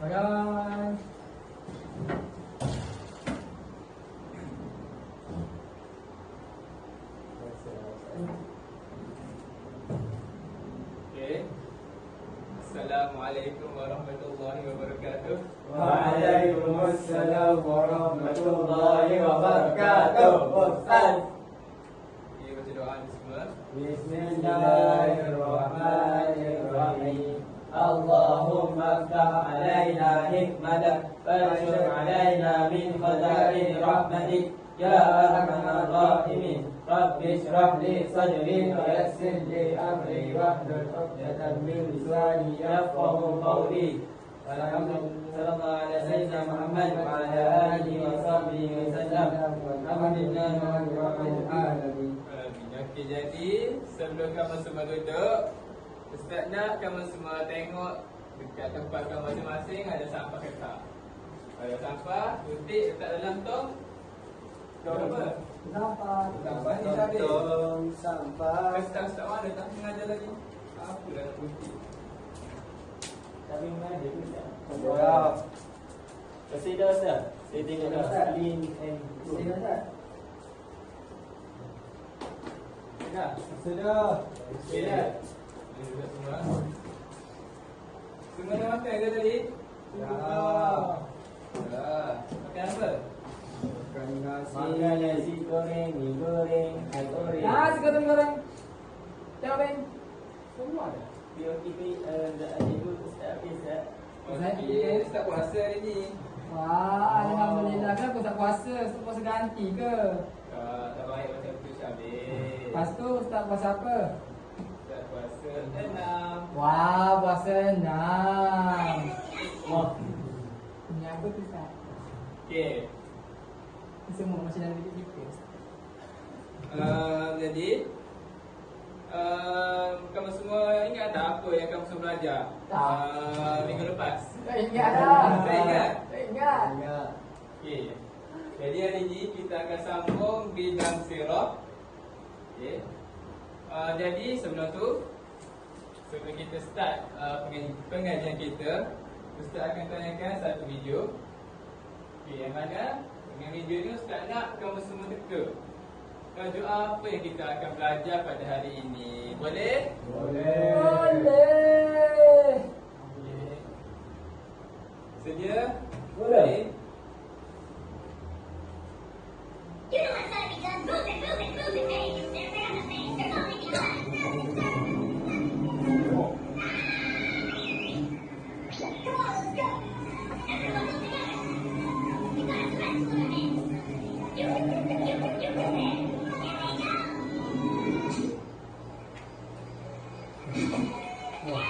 Alright. Okay. Assalamualaikum warahmatullahi wabarakatuh. Waalaikumsalam warahmatullahi wabarakatuh. Ustaz. Okay, baca doa ni semua. Bismillahirrahmanirrahim. Allahumma aftah alaina hikmatak wanshur alaina min khaza'in rahmatik ya arhamar rahimin. Rabbi shrah li sadri wa yassir li amri wahlul 'uqdatam min lisani yafqahu qawli. Sallallahu ala sayyidina Muhammad wa ala alihi wa sahbihi wa sallam. Alhamdulillahi rabbil alamin. Okey, jadi sebelum kamu semua duduk, Ustaz nak kamu semua tengok dekat tempat kamu masing-masing ada sampah ke tak? Ada sampah, putih letak dalam tong. Tong apa? Sampah. Sampah ni tadi. Tong sampah. Ustaz mana tak mengajar lagi? Apa dah putih? Tapi mana dia Ustaz? Wow. Kasih dah Ustaz. Saya tengok dah. Clean and good. Sini Ustaz. Dah. Sudah. Okey dah. Ini sudah semua. Semua dah makan ke tadi? Dah. Dah. Makan apa? Makan nasi goreng, mi goreng, ayam goreng. Nasi goreng. Tengok Ben. Semua ada. BOTP ada itu Ustaz Ustaz. Okey, Ustaz puasa hari ni. Wah, alhamdulillah kan aku tak puasa. Ustaz puasa ganti ke? Tak baik macam tu Syabir. Lepas tu Ustaz puasa apa? Ustaz puasa 6. Wah, puasa 6. Wah, Ini apa tu Ustaz? Okey. Ini semua macam dalam video kita. Jadi kamu semua ingat tak apa yang kamu semua belajar? Tak. Minggu lepas. Tak ingat dah. Tak ingat? Tak ingat. Okey. Jadi hari ini kita akan sambung bidang sirah. Okey. Jadi sebelum tu, sebelum kita start pengajian kita, Ustaz akan tanyakan satu video. Okey, yang mana dengan video ni Ustaz nak kamu semua teka doa apa yang kita akan belajar pada hari ini. Boleh? boleh. Boleh. Okey. Sedia? Boleh. You know what's gotta be done. Move it, move it, move it, hey. They're right on the face. They're calling me on. Come on, let's go. Everyone move together. You guys, let's move it. You move it. Here we go. Allah.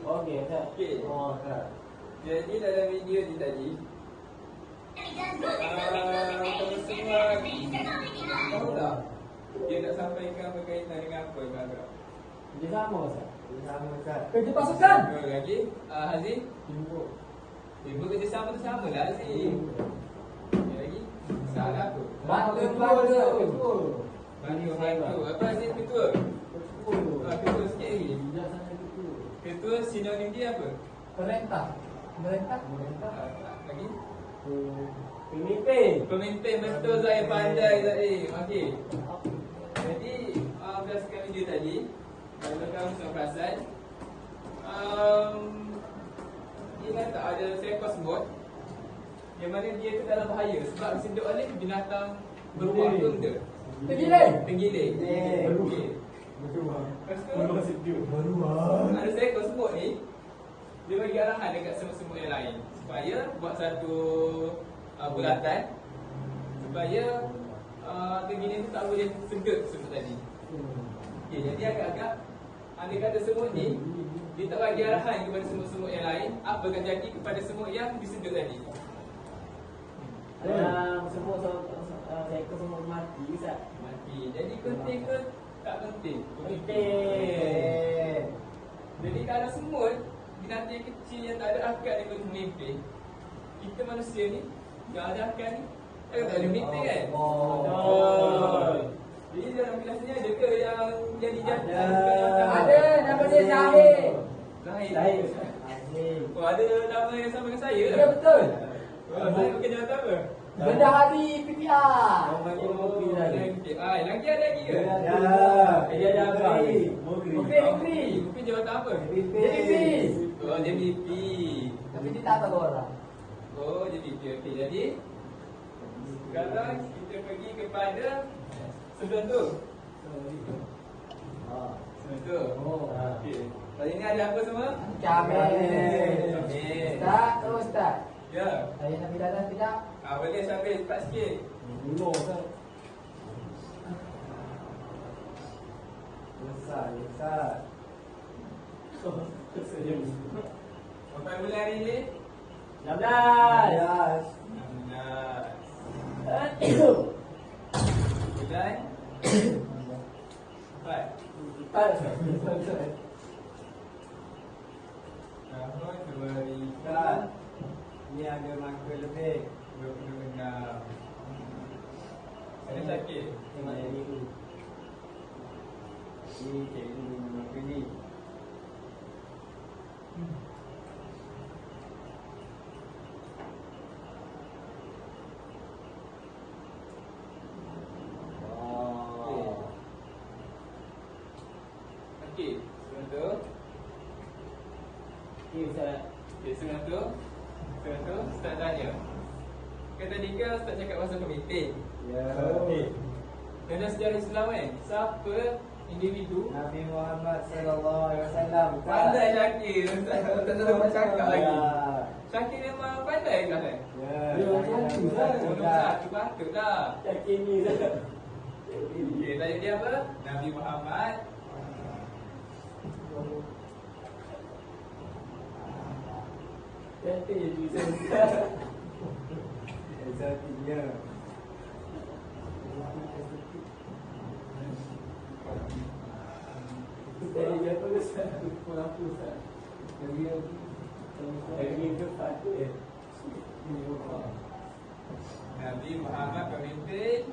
Okey, Ustaz. Okey. Oh, Ustaz. Jadi dalam video ni tadi, kamu semua tahu tak dia nak sampaikan berkaitan dengan apa Ibadah? Dia sama Ustaz. Dia sama Ustaz. Kerja pasukan. Dua lagi, Hazim. Timbuk. Ibu kerjasama tu sama lah Hazim. Yang lagi, salah tu. Bantu. Bantu. Apa Hazim ketua? Ketua sikit lagi. Ketua sinonim dia apa? Perintah. Lagi? Pemimpin. Pemimpin betul Zahir, pandai Zahir. Okey. Jadi berdasarkan video tadi, kalau kamu semua perasan, ingat tak ada seekor semut yang mana dia tu dalam bahaya sebab disinduk oleh binatang beruang tunda. Tergiling. Tenggiling. Beruang. Okey. Lepas tu Beruang. ada seekor semut dia bagi arahan dekat semut-semut yang lain supaya buat satu bulatan supaya tergini tu tak boleh sedut semut tadi. Okey, jadi agak-agak andai kata semut ni dia tak bagi arahan kepada semut-semut yang lain, apa akan jadi kepada semut yang disedut tadi? Semua seekor semua mati Ustaz. Mati. Jadi penting ke tak penting? Penting. Jadi kalau semut binatang kecil yang tak ada akal ni boleh memimpin, kita manusia ni yang ada akal ni tak boleh memimpin kan? Betul. Jadi dalam kelas ni ada ke yang jadi Ada. Ada, nama dia Zahid. Zahid. Azim. Oh, ada nama yang sama dengan saya. Ya betul. Oh, Zahid bukan jawatan apa? Bendahari PPR. Orang panggil Mokri tadi. Lagi ada lagi ke? Dia ada apa? Mokri. Mungkin jawatan apa? JPP. Oh, JPP. Tapi dia tak tahu orang. Oh, JPP. Okey, jadi sekarang kita pergi kepada sebelum tu. Sebelum tu. Okey. Kali ni ada apa semua? Kamil. Ustaz, Ustaz. Ya. Saya nak bilang tidak? Boleh Syafir cepat sikit. Dulu Ustaz. Besar. Berapa bulan hari ni? 16. 16. Bulan? 4. Tahun 2000. Ni ada mangkuk lebih. 26. Ada sakit? Tengok yang biru. Ni cikgu guna mangkuk ni. Okey, sebelum tu. Ni Ustaz. Okey, sebelum tu. Ustaz tanya. Kan tadi kan Ustaz cakap pasal pemimpin. Ya. Okey. Dalam sejarah Islam kan, siapa individu Nabi Muhammad sallallahu alaihi wasallam. pandai Syakir? Ustaz tak tahu apa cakap lagi. Ya. Syakir memang pandai kan? Ya. Satu patutlah. Yakin ni Ustaz. Okey, tadi dia apa? Nabi Muhammad. Cantik je Ustaz. Cantiknya. Dari dia apa Ustaz? Kenapa Ustaz? Dari depan tu Nabi Muhammad pemimpin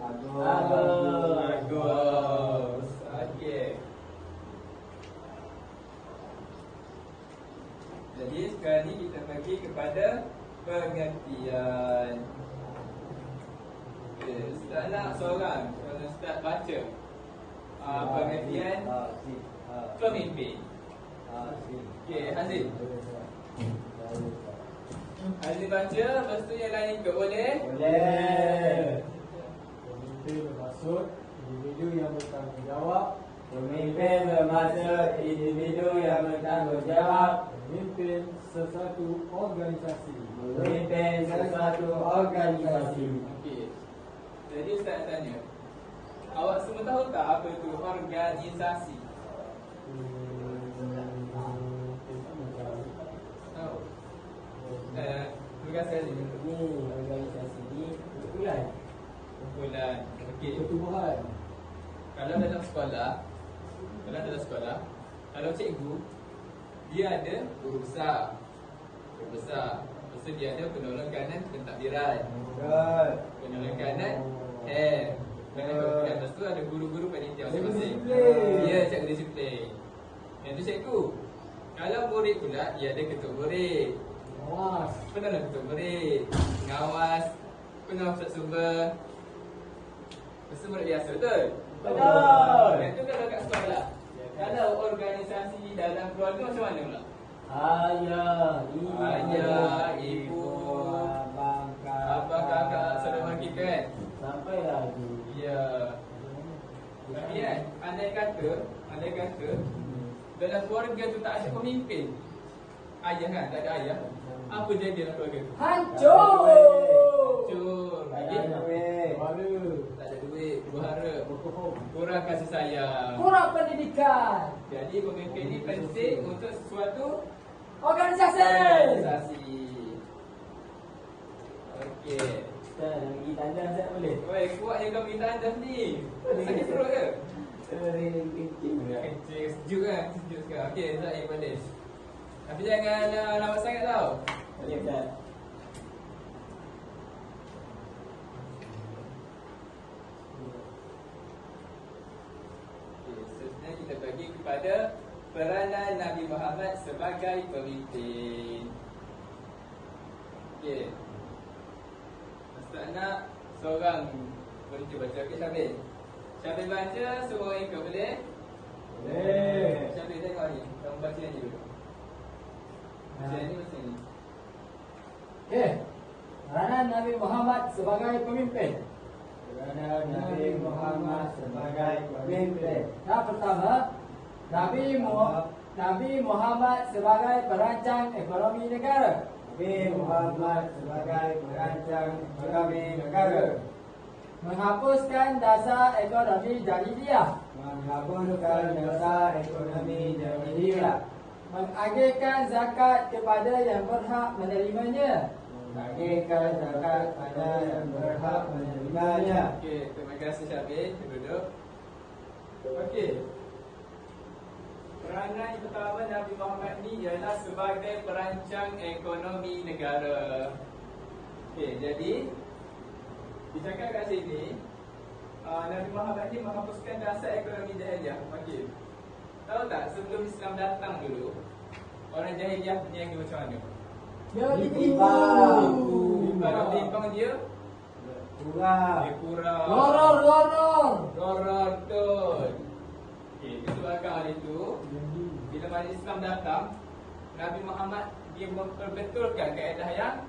Agus. Okey. Jadi sekarang ni kita pergi kepada pengertian. Okey, Ustaz nak seorang kalau Ustaz baca pengertian pemimpin. Okey, Hazim. Hazim baca, lepas tu yang lain ikut boleh? Boleh. Pemimpin bermaksud individu yang bertanggungjawab. Pemimpin bermaksud individu yang bertanggungjawab. Memimpin sesuatu organisasi. Memimpin sesuatu organisasi. Okey. Jadi Ustaz tanya, awak semua tahu tak apa itu organisasi? Tahu? Terima kasih Hazim. Ni organisasi ni kumpulan. Kumpulan. Okey. Pertubuhan. Kalau dalam sekolah, kalau cikgu dia ada guru besar. Lepas tu dia ada penolong kanan pentadbiran. Betul. Penolong kanan head. Lepas tu ada guru-guru panitia masing-masing. Disiplin. Ya, cikgu disiplin. Yang tu cikgu. Kalau murid pula, dia ada ketua murid. Awas. Penolong ketua murid. Pengawas. Pengawas pusat sumber. Itu murid biasa, betul? Betul. Yang tu kalau kat sekolah. Kalau organisasi dalam keluarga macam mana pula? Ayah, ibu, abang, kakak, saudara kita kan? Sampai lagi. Ya. Tapi kan, andai kata dalam keluarga tu tak ada pemimpin. ayah kan, tak ada ayah. Apa jadi dalam keluarga tu? Hancur. Hancur. Tak Lagi? ada duit. Suara. Tak ada duit, berhara. Berkohong. Kurang kasih sayang. Kurang pendidikan. Jadi pemimpin ni penting untuk sesuatu Organisasi. organisasi. Okey. Ustaz, nak pergi tanda Ustaz boleh? Oi, kuatnya kau pergi tandas ni. Sakit perut ke? Kencing juga. Kencing, sejuk kan? Sejuk sekarang. Okey, Zaid boleh. Tapi jangan lawak sangat tau. Boleh Ustaz. Okey, seterusnya kita bagi kepada peranan Nabi Muhammad sebagai pemimpin. Okey. Ustaz nak seorang boleh cuba baca. Okey, Syamil. Syamil baca, semua orang ikut boleh? Boleh. Syamil tengok ni. Kamu baca yang ni dulu. Baca yang ni, baca yang ni. Okey. Peranan Nabi Muhammad sebagai pemimpin. Kerana Nabi Muhammad sebagai pemimpin. Yang pertama, Nabi Muhammad sebagai perancang ekonomi negara. Nabi Muhammad sebagai perancang ekonomi negara. Menghapuskan dasar ekonomi jahiliyah. Menghapuskan dasar ekonomi jahiliyah. Mengagihkan zakat kepada yang berhak menerimanya. Menagihkan zakat pada yang berhak menerimanya. Okey, terima kasih Syamil. Kita duduk. Okey. Peranan yang pertama Nabi Muhammad ni ialah sebagai perancang ekonomi negara. Okey, jadi dicakap kat sini Nabi Muhammad ni menghapuskan dasar ekonomi jahiliah. Okey. Tahu tak sebelum Islam datang dulu, orang jahiliah berniaga macam mana? Dia Timbang dia Kurang. dia kurang. Lorong. Lorong betul. Okey, disebabkan hal itu, bila majlis Islam datang, Nabi Muhammad dia memperbetulkan kaedah yang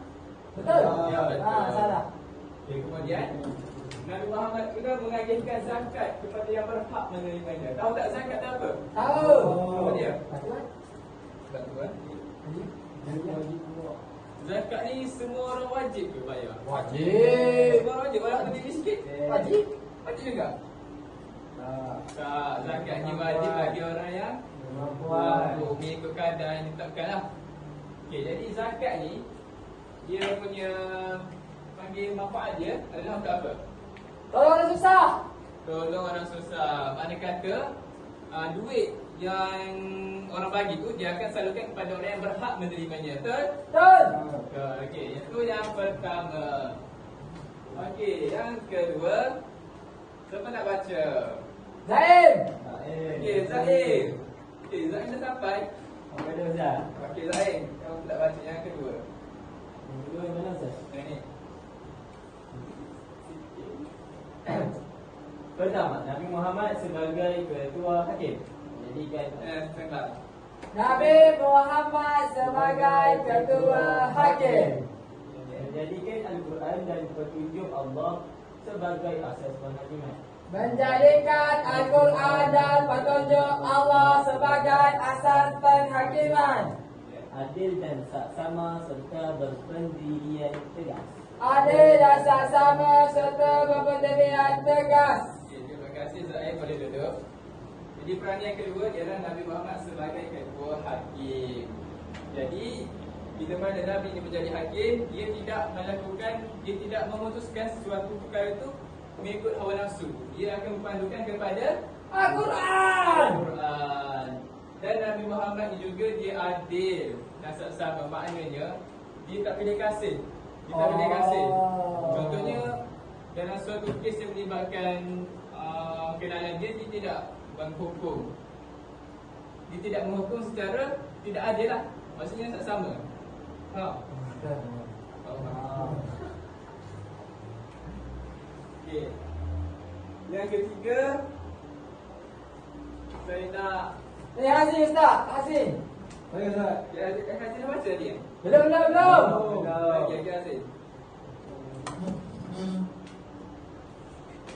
Betul? Ya, betul. Salah. Okey, kemudian Nabi Muhammad juga mengagihkan zakat kepada yang berhak menerimanya. Tahu tak zakat tu apa? Tahu. Apa dia? Betul? Betul. Wajib keluar. Zakat ni semua orang wajib ke bayar? Wajib. Semua orang wajib, walaupun dia miskin. Wajib. Wajib juga? Tak. Tak, zakat ni wajib bagi orang yang mampu mengikut kadar yang ditetapkan lah. Okey, jadi zakat ni dia punya panggil manfaat dia adalah untuk apa? Tolong orang susah. Tolong orang susah. Mana kata duit yang orang bagi tu dia akan salurkan kepada orang yang berhak menerimanya. Betul? Betul. Betul. Okey, itu yang pertama. Okey, yang kedua, siapa nak baca? Zaim. Okey, Zahir. Okey, Zahir dah sampai. Apa dia Ustaz? Okey, Zahir, kamu nak baca yang kedua. Yang kedua yang mana Ustaz? Yang ni. Pertama, Nabi Muhammad sebagai ketua hakim. Jadikan Tengah. Nabi Muhammad sebagai ketua hakim. menjadikan Al-Quran dan petunjuk Allah sebagai asas penghakiman. Menjadikan Al-Quran dan petunjuk Allah sebagai asas penghakiman. Adil dan saksama serta berpendirian tegas. Adil dan saksama serta berpendirian tegas. Okey, terima kasih Zahir, boleh duduk. Jadi peran yang kedua ialah Nabi Muhammad sebagai ketua hakim. Jadi bila mana Nabi ini menjadi hakim, dia tidak memutuskan sesuatu perkara itu mengikut hawa nafsu. Dia akan memandukan kepada Al-Quran. Al-Quran. Dan Nabi Muhammad ini juga dia adil dan saksama. Maknanya dia tak pilih kasih. Dia tak pilih kasih. Contohnya dalam suatu kes yang melibatkan kenalan dia tidak menghukum. Dia tidak menghukum secara tidak adil lah. Maksudnya tak sama. Okey. Yang ketiga, saya nak Hasin Ustaz, Hasin. Baik Ustaz. Hasil baca dia. Belum. Lagi Hasil.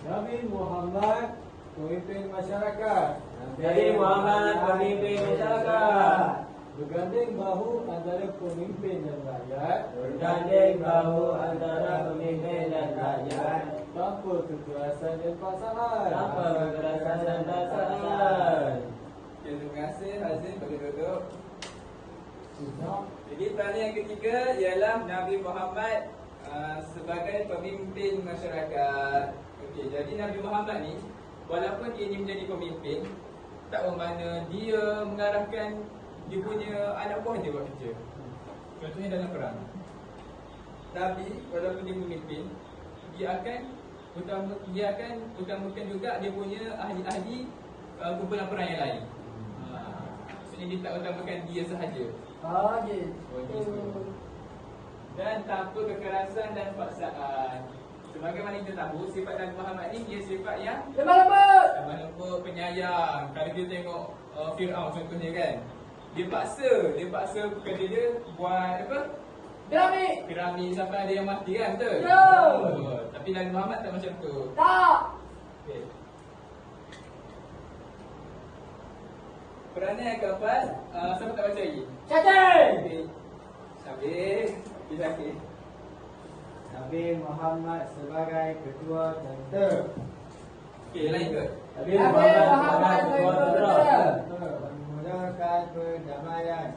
Nabi Muhammad pemimpin masyarakat. Nabi Muhammad pemimpin masyarakat. Berganding bahu antara pemimpin dan rakyat. Berganding bahu antara pemimpin dan rakyat. Tanpa kekerasan dan paksaan. Tanpa kekerasan dan paksaan. Okay, terima kasih. Hazin boleh duduk. Sudah. Jadi peranan yang ketiga ialah Nabi Muhammad sebagai pemimpin masyarakat. Okey, jadi Nabi Muhammad ni walaupun dia ni menjadi pemimpin, tak bermakna dia mengarahkan dia punya anak buah dia buat kerja. Contohnya dalam perang. Nabi walaupun dia pemimpin, dia akan utamakan juga dia punya ahli-ahli kumpulan perang yang lain. Maksudnya dia tak utamakan dia sahaja. Gitu. Dan tanpa kekerasan dan paksaan. Sebagaimana kita tahu, sifat Nabi Muhammad ni dia sifat yang Lemah lembut, penyayang. Kalau kita tengok Fir'aun contohnya kan, dia paksa kerja dia buat apa? Piramid sampai ada yang mati kan, betul? Ya. Tapi Nabi Muhammad tak macam tu. Tak. Okay. Peranan yang keempat, siapa tak baca lagi? Syakir. Okay. Syabir. Syakir. Nabi Muhammad sebagai ketua tentera. Okay, lain ke? Nabi Muhammad sebagai ketua tentera. Memulakan perdamaian,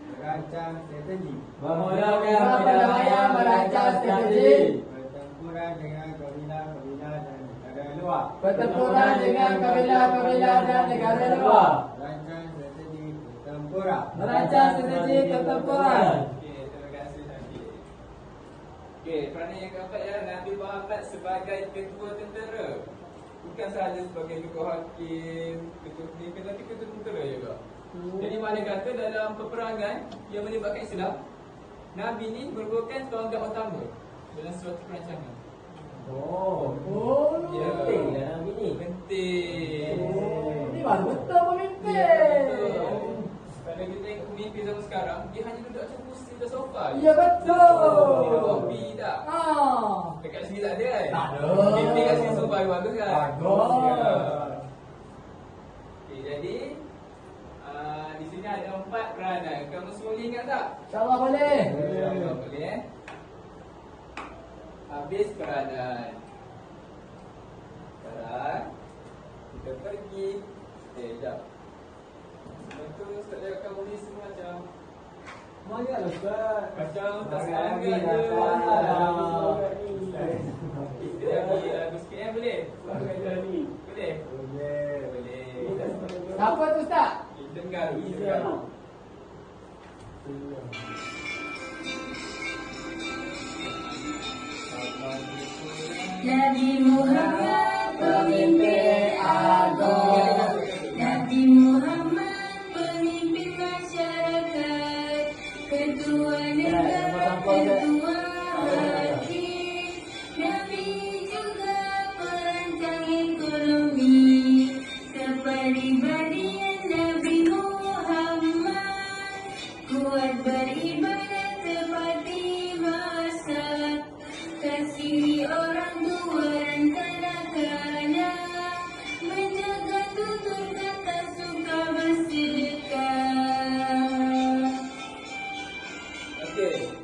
merancang strategi. Perdamaian, merancang strategi. Pertempuran dengan kabilah-kabilah dan negara luar. Pertempuran dengan kabilah-kabilah dan negara luar. Merancang strategi pertempuran. Merancang strategi pertempuran. Okey, terima kasih Syakir. Okey, peranan yang keempat ialah Nabi Muhammad sebagai ketua tentera. Bukan sahaja sebagai ketua hakim, ketua pemimpin, tapi ketua tentera juga. Jadi mana kata dalam peperangan yang melibatkan Islam, Nabi ni merupakan tonggak utama dalam suatu perancangan. Oh. Ya, Penting lah Nabi ni. penting. Ini baru betul Ya, pemimpin. betul. Kalau kita tengok pemimpin zaman sekarang, dia hanya duduk atas kursi dan sofa. Ya betul. Minum kopi tak? Ah. Dekat sini tak ada kan? Tak ada. Pemimpin kat sini sofa bagus kan? Bagus. Ya. Okay, jadi di sini ada 4 peranan. Kamu semua boleh ingat tak? InsyaAllah boleh. InsyaAllah boleh. Habis peranan. Sekarang kita pergi. Sekejap. Betul Ustaz cakap kamu ni semua macam Banyak lah Ustaz. Macam tak Semangat semangat je. Ustaz. Kita lagi lagu sikit kan boleh? Boleh? Boleh. Boleh. Siapa tu Ustaz? Kita dengar dulu, kita dengar dulu. Nabi Muhammad pemimpin agung. Nabi Muhammad pemimpin masyarakat. Ketua negara, ketua hakim. Nabi juga perancang ekonomi. Kepribadian Nabi Muhammad kuat beribadah seperti masa. Kasih orang tua dan kanak-kanak. Menjaga tutur kata, suka bersedekah. Okey.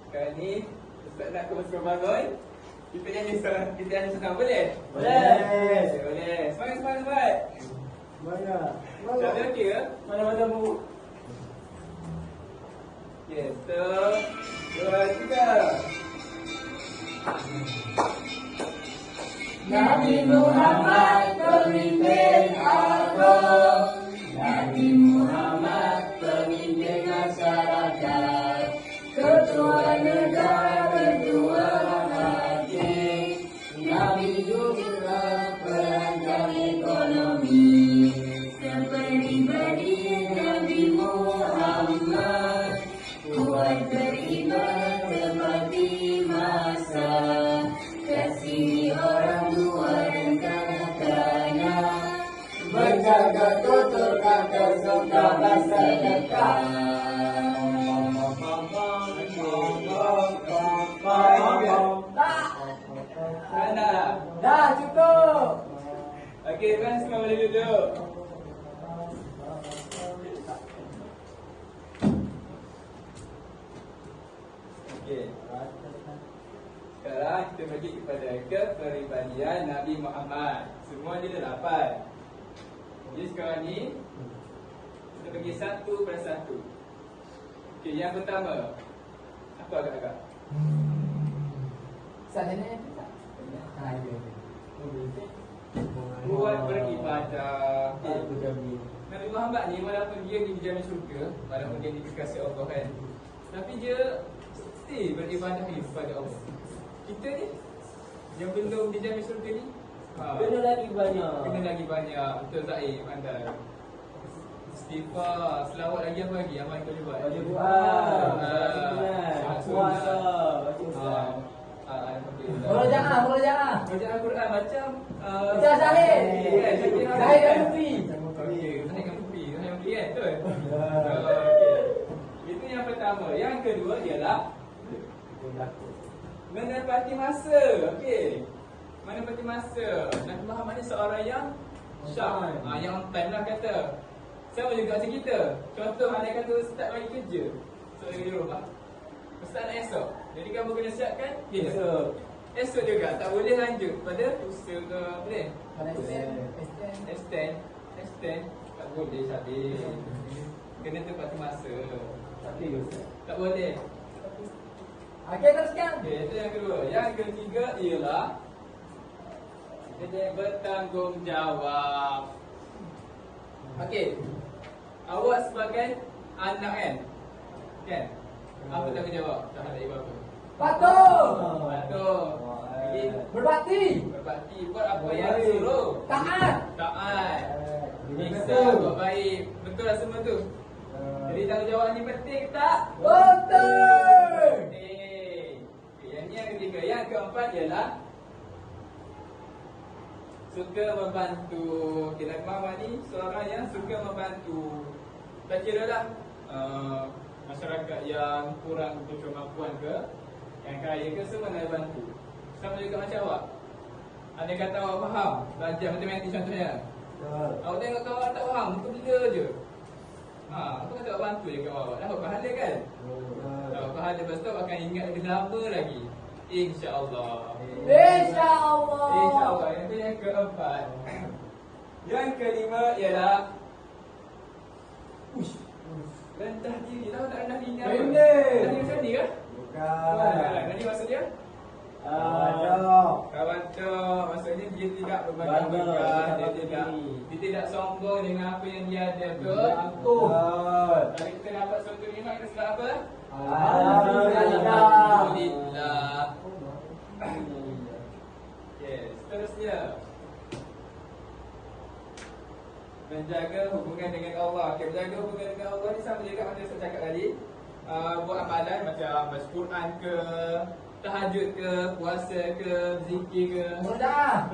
Sekarang ni Ustaz nak kembali bangun. Kita nyanyi sekarang boleh? Boleh. Boleh. Semangat. Banyak. Tapi okey ke? Mana-mana buku. Okey, 1, 2, 3. Nabi Muhammad pemimpin agung. Nabi Muhammad pemimpin masyarakat. Ketua negara, ketua hakim. Nabi juga perancang ekonomi. Kepribadian Nabi Muhammad kuat beribadah seperti masa. Kasih orang tua dan kanak-kanak. Menjaga tutur kata, suka bersedekah. Dah cukup. Okey, kan semua boleh duduk. Okey. Sekarang kita bagi kepada kepribadian Nabi Muhammad. Semua dia ada 8. Jadi sekarang ni kita bagi satu per satu. Okey, yang pertama. Apa agak-agak? Sana ni tak? Ha, ya. Buat beribadah. Okey. Nabi Muhammad ni walaupun dia dijamin syurga, walaupun dia dikasih Allah kan, tapi dia still beribadah kepada Allah. Kita ni yang belum dijamin syurga ni, Kena lagi banyak. kena lagi banyak. Betul Zaid, pandai. Istighfar, selawat lagi apa lagi? Amal kita boleh buat. Boleh buat. Solat Puasa. sunat. Baca Ustaz. Alhamdulillah. Murojaah, murojaah. Baca Al-Quran macam Baca Zahid. Zahid dan Lutfi. Okey, Zahid dan Lutfi. Zahid dan Lutfi kan? Betul? Okey. Itu yang pertama. Yang kedua ialah menepati masa. Okey. Menepati masa. Nabi Muhammad ni seorang yang syak. Yang on time lah kata. Sama juga macam kita. Contoh mana kata ustaz bagi kerja. So di rumah. Ustaz nak esok. Jadi kamu kena siapkan bila? Esok juga. Tak boleh lanjut pada usaha ke boleh? Pada Extend. Tak boleh habis. Kena tepati masa. Tapi Ustaz. Tak boleh. Okey, teruskan. Okey, itu yang kedua. Yang ketiga ialah dia bertanggungjawab. Okey. Awak sebagai anak kan? Kan? Apa tanggungjawab terhadap ibu bapa? Patuh. Patuh. Jadi Berbakti. berbakti buat apa yang disuruh. Taat. Taat. Bisa buat baik. Betul lah semua tu. Jadi tanggungjawab ni penting ke tak? Betul. Penting. Okay, yang ni yang ketiga. Yang keempat ialah suka membantu. Okay, Nabi Muhammad ni seorang yang suka membantu. Tak kira lah masyarakat yang kurang berkemampuan ke, yang kaya ke, semua nak bantu. Sama juga macam awak. Ada kata awak faham belajar matematik contohnya. Awak tengok kawan awak tak faham, muka bila je. Apa kata awak bantu je kawan awak. Dapat pahala kan? Dapat pahala, lepas tu awak akan ingat lebih lama lagi. InsyaAllah. InsyaAllah. InsyaAllah. Itu yang keempat. Yang kelima ialah rendah diri. Tahu tak rendah diri apa? Rendah. Rendah diri macam ni ke? Bukan. Nanti maksud dia? Kawan cok. Maksudnya dia tidak berbangga. Dia tidak sombong dengan apa yang dia ada. Betul? Kalau kita dapat suatu nikmat, kita sebab apa? Alhamdulillah. Okay, seterusnya menjaga hubungan dengan Allah. Okay, menjaga hubungan dengan Allah ni sama juga macam saya cakap tadi. Buat amalan macam baca Quran ke, tahajud ke, puasa ke, zikir ke, murojaah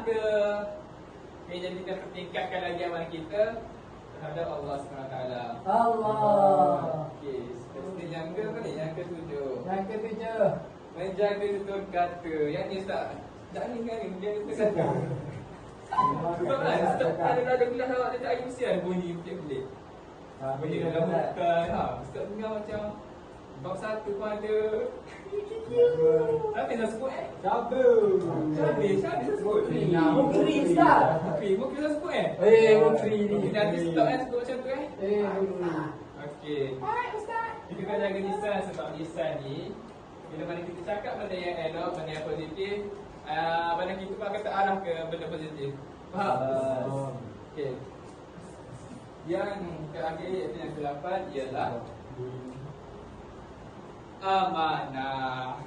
ke. Okay, jadi kita tingkatkan lagi amalan kita terhadap Allah SWT. Allah. Okay, seterusnya yang ke apa ni? Yang ketujuh. Yang ketujuh. Menjaga tutur kata. Yang ni tak. Tak ni kan ni. Menjaga tutur kata. Sebab kan Ustaz ada kelas awak dia tak ada mesti ada bunyi pelik-pelik. Bunyi dalam bukan. Ustaz dengar macam bab satu pun ada. Habis dah sebut Habis dah sebut Mukri Ustaz. Mukri dah sebut Mukri ni. Kita ada stop kan sebut macam tu Mukri. Okey. Alright Ustaz. Kita kena jaga lisan sebab lisan ni bila mana kita cakap benda yang elok, benda yang positif, benda kita pun akan terarah ke benda positif. Faham? Okey. Yang terakhir iaitu yang ke-8 ialah amanah.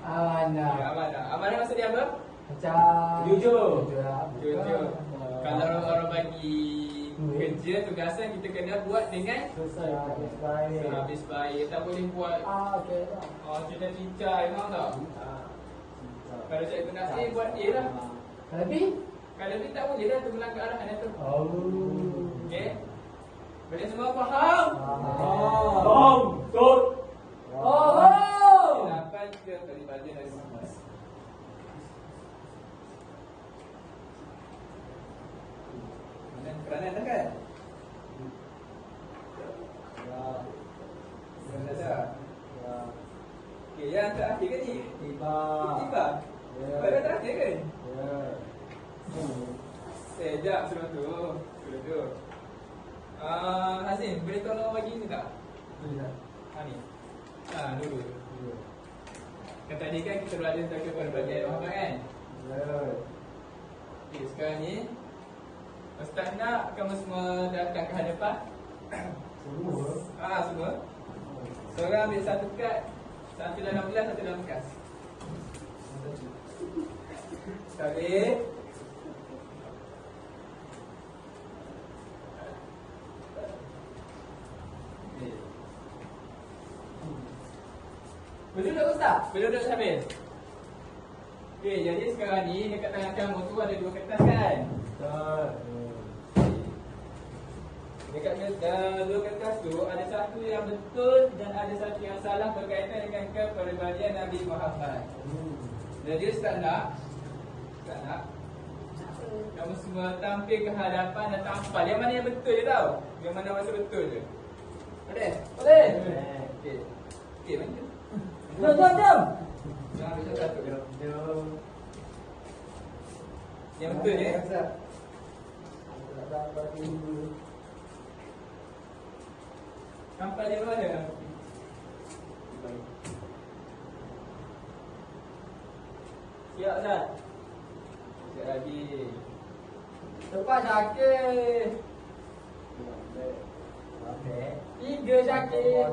Amanah maksud dia apa? Macam Jujur. Kalau orang bagi kerja, tugasan kita kena buat dengan habis baik. Tak boleh buat okey. cincai, faham tak? Kalau cikgu nak A, buat A lah. Kalau B tak boleh lah, tu melanggar arahan tu. Okey? Boleh semua faham? Kenapa ke kepribadian Nabi Muhammad? Peranan dah kan? Peranan dah. Okey, yang yang terakhir ke ni? Tiba. Tiba. Ya. Pada terakhir ke? Ya. Sekejap sebelum tu. Sebelum tu. Hazim, boleh tolong bagi ni tak? Boleh. Ni. Dulu. Kan tadi kan kita berada dekat pada bahagian Muhammad kan? Ya. Okey, sekarang ni Ustaz nak kamu semua datang ke hadapan. Semua. Semua. Seorang ambil satu kad, satu dalam gelas, satu dalam bekas. Sekali. Berduduk Ustaz? Berduduk sambil. Okey, jadi sekarang ni dekat tangan kamu tu ada dua kertas kan? Betul. Dekat dua kertas tu ada satu yang betul dan ada satu yang salah berkaitan dengan kepribadian Nabi Muhammad. Jadi Ustaz nak kamu semua tampil ke hadapan dan tampal yang mana yang betul je tau. Yang mana masa betul je. Boleh? Boleh. Okey. Okey, mana? Jom. Jangan ambil satu. Jom. Yang betul je. Tampal dia mana? Siap Ustaz? Siap lagi. Cepat Syakir. Tiga Syakir.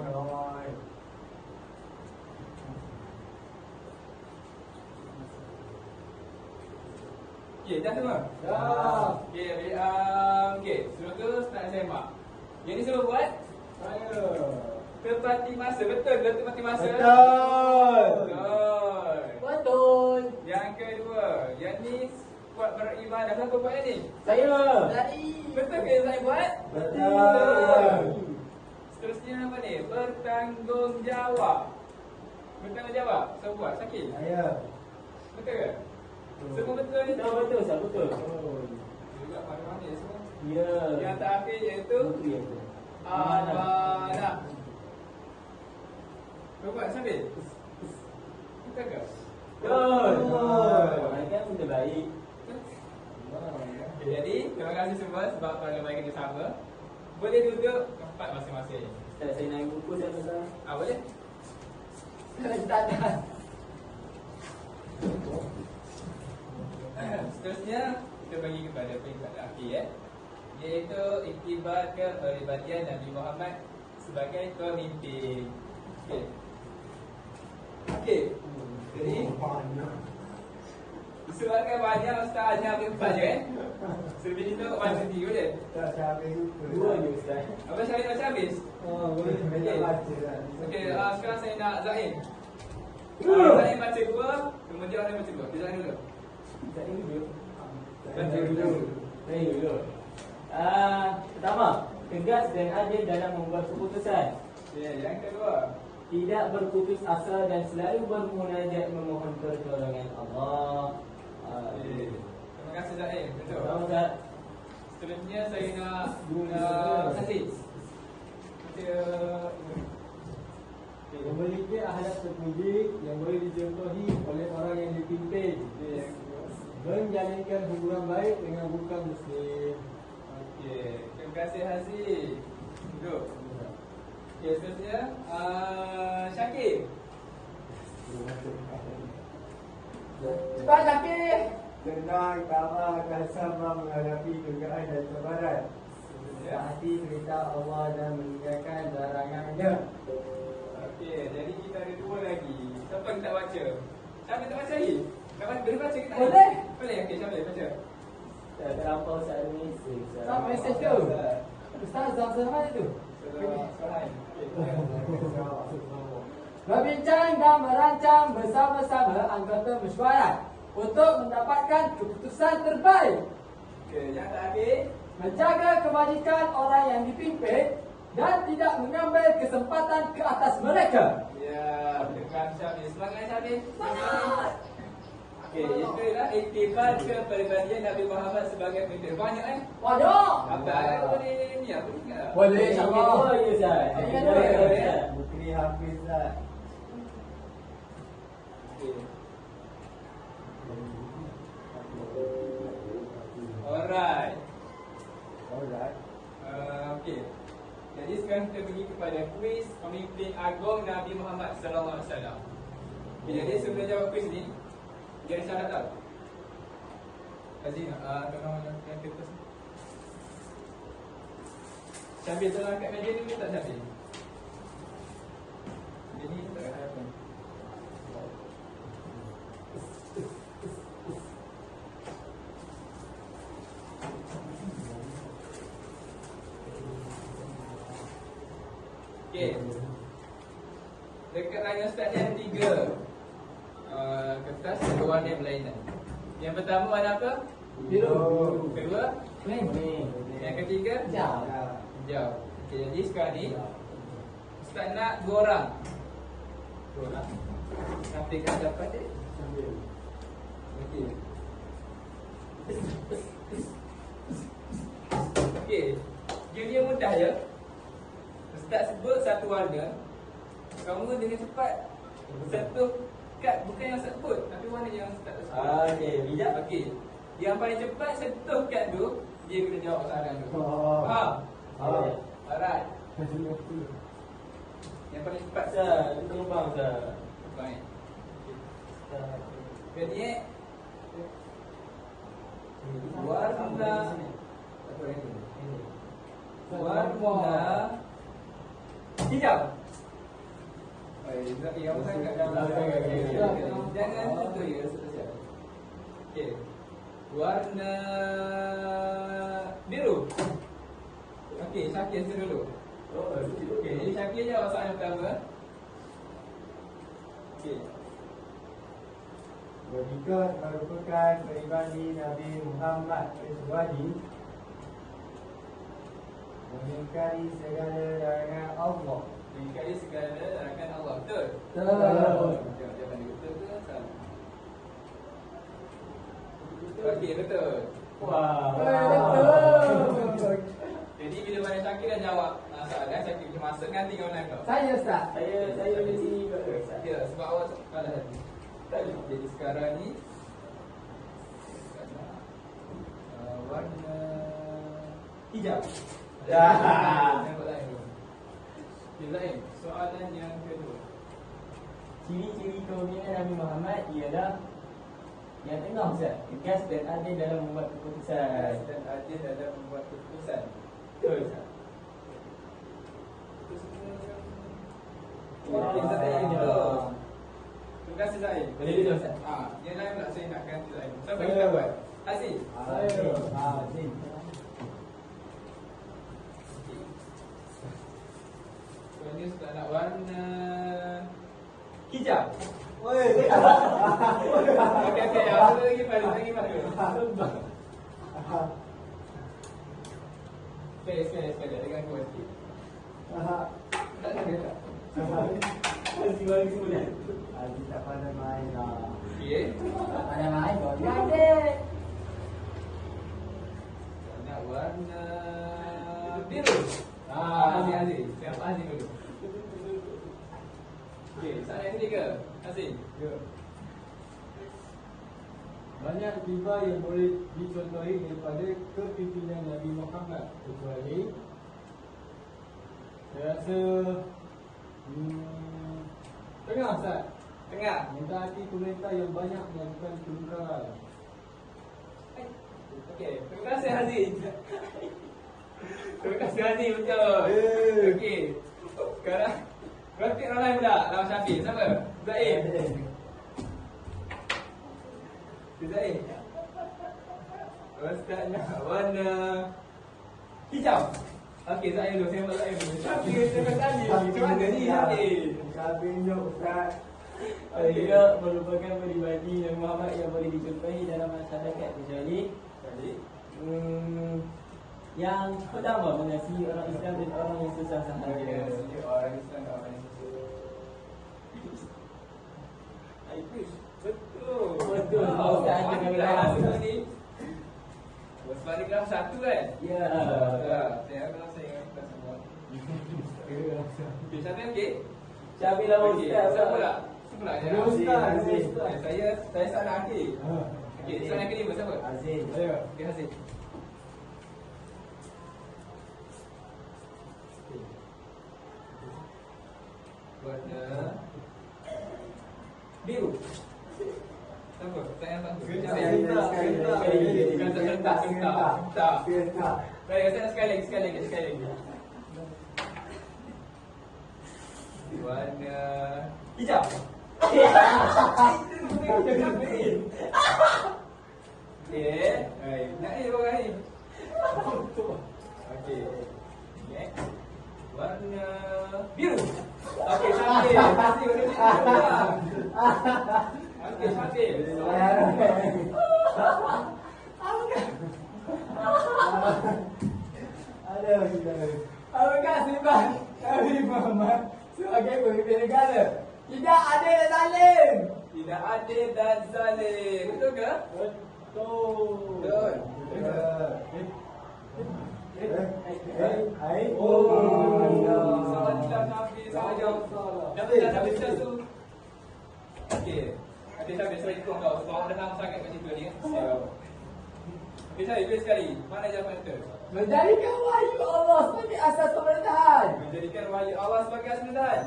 Okey, dah semua? Dah. Okey, okey. Sebelum tu start semak. Yang ni semua buat Saya. tepati masa. Betul ke tepati masa? Betul. Betul. Betul. Yang kedua, yang ni buat beribadah. Siapa buat yang ni? Saya. Jadi. Betul ke saya buat? Betul. Seterusnya apa ni? Bertanggungjawab. Bertanggungjawab. Siapa buat? Syakir? Saya. Betul ke? Semua betul ni? Betul, Ustaz, betul. Juga mana-mana semua. Ya. Yang terakhir iaitu amanah. Kau buat sambil? Betul ke? Betul. Betul. Kan benda baik. Okay, jadi, terima kasih semua sebab pada baik kita sama. Boleh duduk tempat masing-masing. Ustaz, saya naik buku saya Ustaz. Boleh? Tak ada. Seterusnya, kita bagi kepada peringkat akhir iaitu iktibar kepribadian Nabi Muhammad sebagai pemimpin. Okey. Okey. Jadi disebabkan banyak ustaz hanya ambil 4 je kan? Selebih itu baca 3 je. Tak sampai Dua je Ustaz. Abang Syarif baca habis? Boleh Okey. baca dah. Okey, sekarang saya nak Zain. Zain baca 2, kemudian orang baca 2. Zain dulu. Ustaz ni dulu. Baca dulu. Saya dulu. Pertama, tegas dan adil dalam membuat keputusan. Ya, yang kedua. Tidak berputus asa dan selalu bermunajat memohon pertolongan Allah. Terima kasih Zain. Betul. Sama Ustaz. Seterusnya saya nak Aziz. Memiliki akhlak terpuji yang boleh dicontohi oleh orang yang dipimpin. Menjalinkan hubungan baik dengan bukan muslim. Okey, terima kasih Haziz. Duduk. Okey, seterusnya Syakir. Cepat Syakir. Tenang, kamu akan sama menghadapi kegagalan dan cabaran. Hati perintah Allah dan meninggalkan larangannya. Okey, jadi kita ada 2 lagi. Siapa yang tak baca? Siapa yang tak baca lagi? Boleh baca ke tak? Boleh. Boleh, okey, siapa yang baca? Tak terlampau Ustaz ni. Tak mesej tu. Ustaz Zamzam mana tu? Sohail. Berbincang dan merancang bersama-sama anggota mesyuarat untuk mendapatkan keputusan terbaik. Okey, yang terakhir. Menjaga kebajikan orang yang dipimpin dan tidak mengambil kesempatan ke atas mereka. Ya, terima kasih Syabir. Semangat Syabir. Semangat. Okey, itulah iktibar kepribadian Nabi Muhammad sebagai pemimpin. Banyak Waduh. Apa boleh ni apa ni? Boleh insyaAllah. Boleh Ustaz. Ya, Boleh boleh. Ustaz. Bukri Hafiz lah. Okay. Alright. Okay. Jadi sekarang kita pergi kepada kuis pemimpin agung Nabi Muhammad sallallahu alaihi wasallam. Jadi sebelum jawab kuis ni, dia ada syarat tau. Haji, tolong yang kertas. Syabir tolong kat meja ni tak Syabir. Jadi tak ada apa. Okey. Dekat raya Ustaz ni ada 3 kertas ada warna yang berlainan. Yang pertama warna apa? Biru. Kedua? Kuning. Yang ketiga? Hijau. Hijau. Okey, jadi sekarang ni Ustaz nak 2 orang. 2 orang. Sampai kan dapat dia. Okey. Okey. Dia mudah je. Ustaz sebut satu warna. Kamu dengan cepat sentuh kad, bukan yang Ustaz sebut, tapi warna yang Ustaz sebut. Okey, bijak. Okey. Yang paling cepat sentuh kad tu, dia kena jawab soalan tu. Oh. Faham? Oh. Alright. Yang paling cepat Sir, itu bang sir. baik. Jadi warna hijau. Yang sangat jangan tentu ya seterusnya. Okey. Warna biru. Okey, Syakir dulu. Okey, jadi Syakir jawab soalan pertama. Okey. Berikut merupakan peribadi Nabi Muhammad Al-Suwadi mengingkari segala larangan Allah. Mengingkari segala larangan Allah. Betul? Betul. Jawapan dia betul ke salah? Okey, betul. Wah. Betul. Jadi bila mana Syakir dah jawab soalan, Syakir pergi masuk ganti kawan kau. Saya Ustaz. Saya di sini juga. Ya, sebab awak kalah tadi. Jadi sekarang ni warna hijau. Yang lain dulu. Yang lain, soalan yang kedua. Ciri-ciri kepemimpinan Nabi Muhammad ialah yang tengah Ustaz, tegas dan adil dalam membuat keputusan. Dan adil dalam membuat keputusan. Betul Ustaz. Itu semua yang kita tanya dulu. Terima kasih Zain. Boleh dulu Ustaz. Yang lain pula saya nak ganti Zain. Siapa yang kita buat? Aziz. Azim. So ni sudah nak warna hijau. Oi. Okey, apa lagi pada? Sekali dengan gua sikit. Tak ada tak? Masih bagi semula. Azim tak pandai main lah. Okey. Ada main kau. Ada. Nak warna biru. Aziz. Siapa Aziz dulu? Okey, soalan yang ketiga. Aziz. Ya. Banyak tiba yang boleh dicontohi daripada kepimpinan Nabi Muhammad, kecuali saya rasa tengah Ustaz. Tengah. Mentaati pemerintah yang banyak melakukan kelangkaran. Okey, terima kasih Aziz. Terima kasih Aziz, betul. Okey. Sekarang grafik orang lain pula. Lawan Syafiq. Siapa? Zaim. Zaim. Ustaz nak warna hijau. Okey, Zaim dulu. Saya buat Zaim dulu. Syafiq, terima kasih. Macam mana ni Syafiq? Syafiq Nuk Ustaz. Dia merupakan peribadi Nabi Muhammad yang boleh dicontohi dalam masyarakat, kecuali yang pertama mengasihi orang Islam dan orang yang susah sahaja. Orang Islam dan orang yang susah. Betul. Betul. Ustaz ada kamera ni. Sebab dia kelas 1 kan? Ya. Saya kalau saya ingat kelas semua. Okey, siapa yang okey? Syafiq lawan Okey, Ustaz. siapa pula? pula je. Ustaz. Saya soalan akhir. Okey, soalan kelima siapa? Azil. Okey, Hazim. Warna biru. Siapa? Saya yang satu. Serentak. Baik, saya sekali lagi. Warna hijau. Okey. Baik. Nak ni bawa ni. Okey. Next. Warna biru. Okey, sambil. Pasti warna biru. Okey, sambil. Terima kasih bang. Kami Muhammad sebagai pemimpin negara. Tidak adil dan zalim. Tidak adil dan zalim. Betul ke? Betul. Salam Nabi saja. Dah bisa tu. Okey. Ada sampai saya ikut kau. Sebab orang dengar sangat kat situ ni. Okey, saya pilih sekali. Mana jawapan betul? Menjadikan wahyu Allah sebagai asas pemerintahan. Menjadikan wahyu Allah sebagai asas pemerintahan.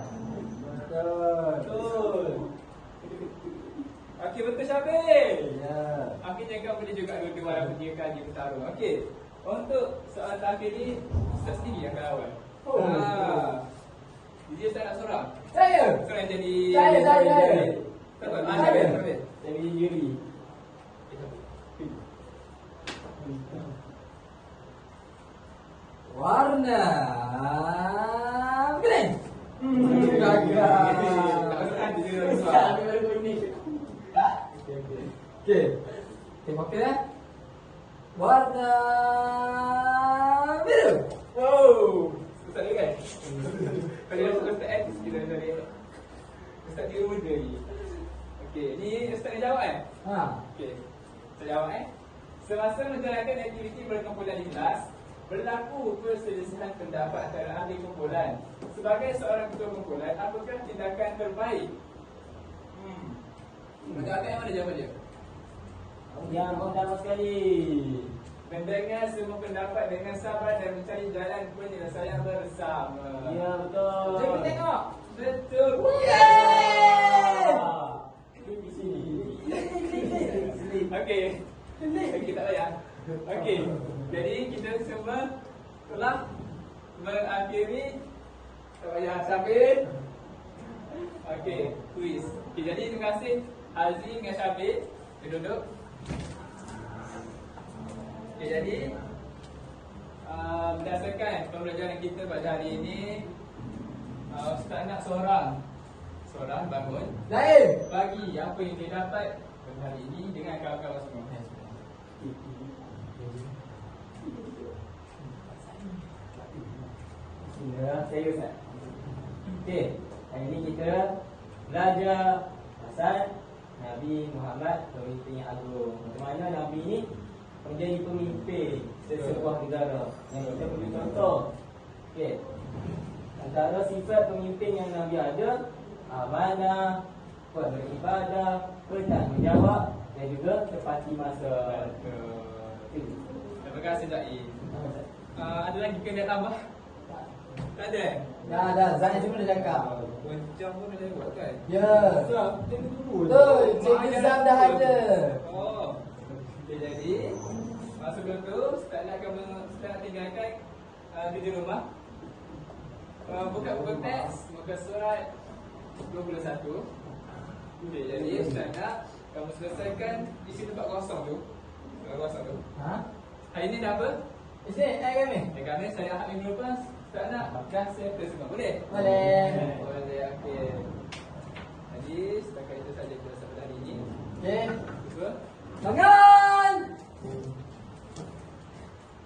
Betul. Okey, betul Syafir. Akhirnya kau boleh juga dua-dua walaupun dia kaji bertarung. Okey. Untuk soalan terakhir ni, Ustaz sendiri yang akan lawan. Jadi Ustaz nak seorang? Saya. Seorang yang jadi... Saya. Siapa? Saya. Syafir. Saya jadi juri. Warna kuning. Okey. Tengok okey. Warna biru. Oh, Ustaz ni kan? Kalau Ustaz X kita dari Ustaz dia muda ni. Okey, ni Ustaz ni jawab kan? Okey. Saya jawab Semasa menjalankan aktiviti perkumpulan di kelas, berlaku perselisihan pendapat antara ahli kumpulan. Sebagai seorang ketua kumpulan, apakah tindakan terbaik? Menjawab yang mana jawapan dia? Yang pertama sekali. Mendengar semua pendapat dengan sabar dan mencari jalan penyelesaian bersama. Ya, betul. Jom kita tengok. Betul. Di sini. Okey. Okey, tak payah. Okey. Jadi kita semua telah mengakhiri. Tak payah Syafir. Okey, quiz. Okey, jadi terima kasih Azim dengan Syafir. Kita duduk. Okey, jadi berdasarkan pembelajaran kita pada hari ini, Ustaz nak seorang bangun Lain. bagi apa yang dia dapat pada hari ini dengan kawan-kawan semua. Saya Ustaz. Okey, hari ini kita belajar pasal Nabi Muhammad, pemimpin yang agung. Macam mana Nabi ni menjadi pemimpin sesebuah negara yang kita perlu contoh. Okey. Antara sifat pemimpin yang Nabi ada, amanah, beribadah, bertanggungjawab dan juga tepati masa. Terima kasih Zaid. Ada lagi kena tambah? Tak ada? Dah. Zahid cuma dah cakap. Macam pun ada buat kan? Ya. Betul. Cikgu Zam dah ada. Oh. Okay, jadi sebelum tu Ustaz nak tinggalkan di rumah. Buka teks muka surat 21. Okay, jadi Ustaz nak kamu selesaikan isi tempat kosong tu. Hari ni dah apa? Isi kami. Kami saya Ahad minggu lepas. Ustaz nak dah settle semua. Boleh? Boleh. Boleh, okey. Jadi setakat itu saja kita sampai hari ini. Okey. Betul? Tangan.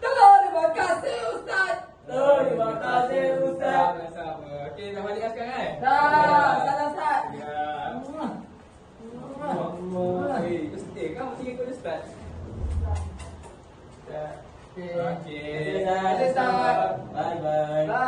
Terima kasih Ustaz. Terima kasih Ustaz. Sama-sama. Okey, dah balik sekarang kan? Dah. Salam Ustaz. Ya. Ustaz, kamu tinggal ikut Ustaz. Okey. Okey. Terima kasih Ustaz. Bye bye.